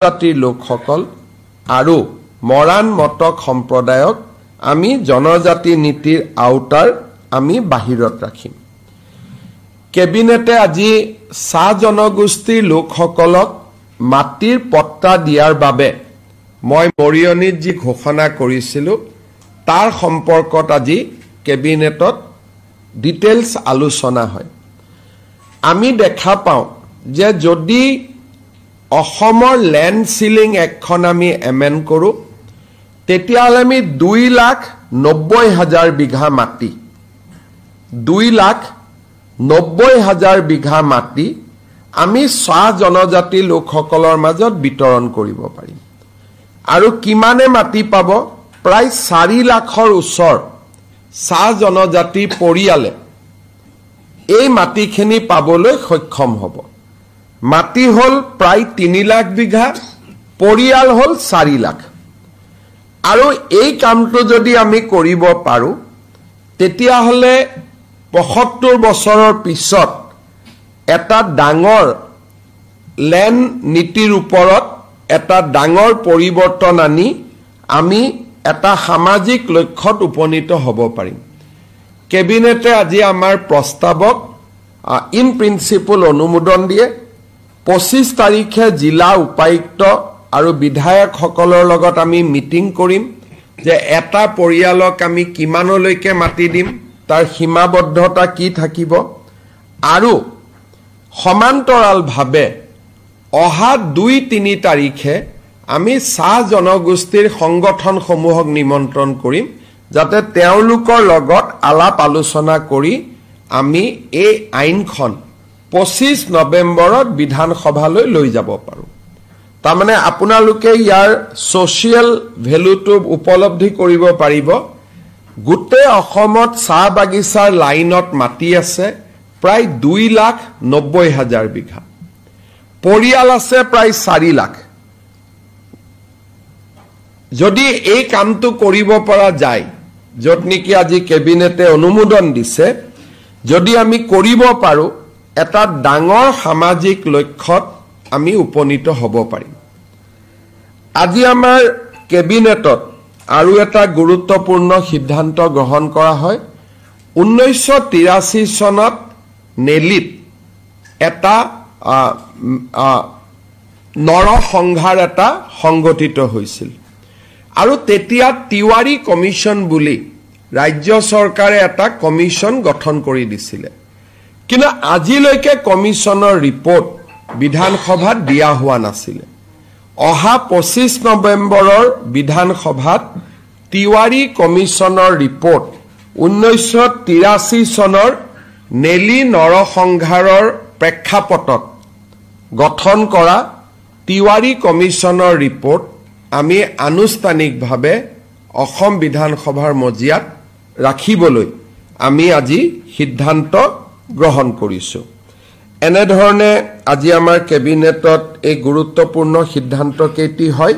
জাতিৰ লোকসকল আৰু মৰাণ মটক সম্প্ৰদায়ক আমি জনজাতি নীতিৰ আওতাৰ আমি বাহিৰত ৰাখিম। কেবিনেটে আজি চাহ জনগোষ্ঠীৰ লোকসকলক মাটিৰ পট্টা দিয়াৰ বাবে মই মৰিয়নিত যি ঘোষণা কৰিছিলোঁ তাৰ সম্পৰ্কত আজি কেবিনেটত ডিটেইলছ আলোচনা হয়। আমি দেখা পাওঁ যে যদি অসমৰ ল্যান্ড সিলিং একখন আমি এমেন্ড কৰোঁ তেতিয়াহ'লে আমি 2,90,000 বিঘা মাটি 2,90,000 বিঘা মাটি আমি চাহ জনজাতি লোকসকলৰ মাজত বিতৰণ কৰিব পাৰিম। আৰু কিমানে মাটি পাব? প্ৰায় 4 লাখৰ ওচৰ চাহ জনজাতি পৰিয়ালে এই মাটিখিনি পাবলৈ সক্ষম হ'ব। মাটি হল প্ৰায় 3 লাখ বিঘা, পৰিয়াল হল 4 লাখ। আৰু এই কামটো যদি আমি কৰিব পাৰোঁ তেতিয়াহ'লে 75 বছৰৰ পিছত এটা ডাঙৰ ল্যান্ড নীতিৰ ওপৰত এটা ডাঙৰ পৰিৱৰ্তন আনি আমি এটা সামাজিক লক্ষ্যত উপনীত হ'ব পাৰিম। কেবিনেটে আজি আমাৰ প্ৰস্তাৱক ইন প্ৰিন্সিপল অনুমোদন দিয়ে। 25 তাৰিখে জিলা উপায়ুক্ত আৰু বিধায়কসকলৰ লগত আমি মিটিং কৰিম যে এটা পৰিয়ালক আমি কিমানলৈকে মাটি দিম, তাৰ সীমাবদ্ধতা কি থাকিব, আৰু সমান্তৰালভাৱে অহা 2-3 তাৰিখে আমি চাহ জনগোষ্ঠীৰ সংগঠনসমূহক নিমন্ত্ৰণ কৰিম যাতে তেওঁলোকৰ লগত আলাপ আলোচনা কৰি আমি এই আইনখন 25 নৱেম্বৰত বিধানসভালৈ লৈ যাব পাৰোঁ। তাৰমানে আপোনালোকে ইয়াৰ সোশিয়েল ভেলুটো উপলব্ধি কৰিব পাৰিব। গোটেই অসমত চাহ বাগিচাৰ লাইনত মাটি আছে প্ৰায় 2,90,000 বিঘা, পৰিয়াল আছে প্ৰায় 4 লাখ। যদি এই কামটো কৰিব পৰা যায়, য'ত নেকি আজি কেবিনেটে অনুমোদন দিছে, যদি আমি কৰিব পাৰোঁ এটা ডাঙৰ সামাজিক লক্ষ্যত আমি উপনীত হ'ব পাৰিম। আজি আমাৰ কেবিনেটত আৰু এটা গুৰুত্বপূৰ্ণ সিদ্ধান্ত গ্ৰহণ কৰা হয়। 1983 চনত নেলিত এটা নৰসংহাৰ এটা সংগঠিত হৈছিল আৰু তেতিয়া তিৱাৰী কমিশ্যন বুলি ৰাজ্য চৰকাৰে এটা কমিশ্যন গঠন কৰি দিছিলে। কিন্তু আজিলৈকে কমিশ্যনৰ ৰিপৰ্ট বিধানসভাত দিয়া হোৱা নাছিলে। অহা 25 নৱেম্বৰৰ বিধানসভাত তিৱাৰী কমিশ্যনৰ ৰিপৰ্ট 1983 চনৰ নেলি নৰসংহাৰৰ প্ৰেক্ষাপটত গঠন কৰা তিৱাৰী কমিশ্যনৰ ৰিপৰ্ট আমি আনুষ্ঠানিকভাৱে অসম বিধানসভাৰ মজিয়াত ৰাখিবলৈ আমি আজি সিদ্ধান্ত গ্ৰহণ কৰিছোঁ। এনেধৰণে আজি আমাৰ কেবিনেটত এই গুৰুত্বপূৰ্ণ সিদ্ধান্ত কেইটি হয়।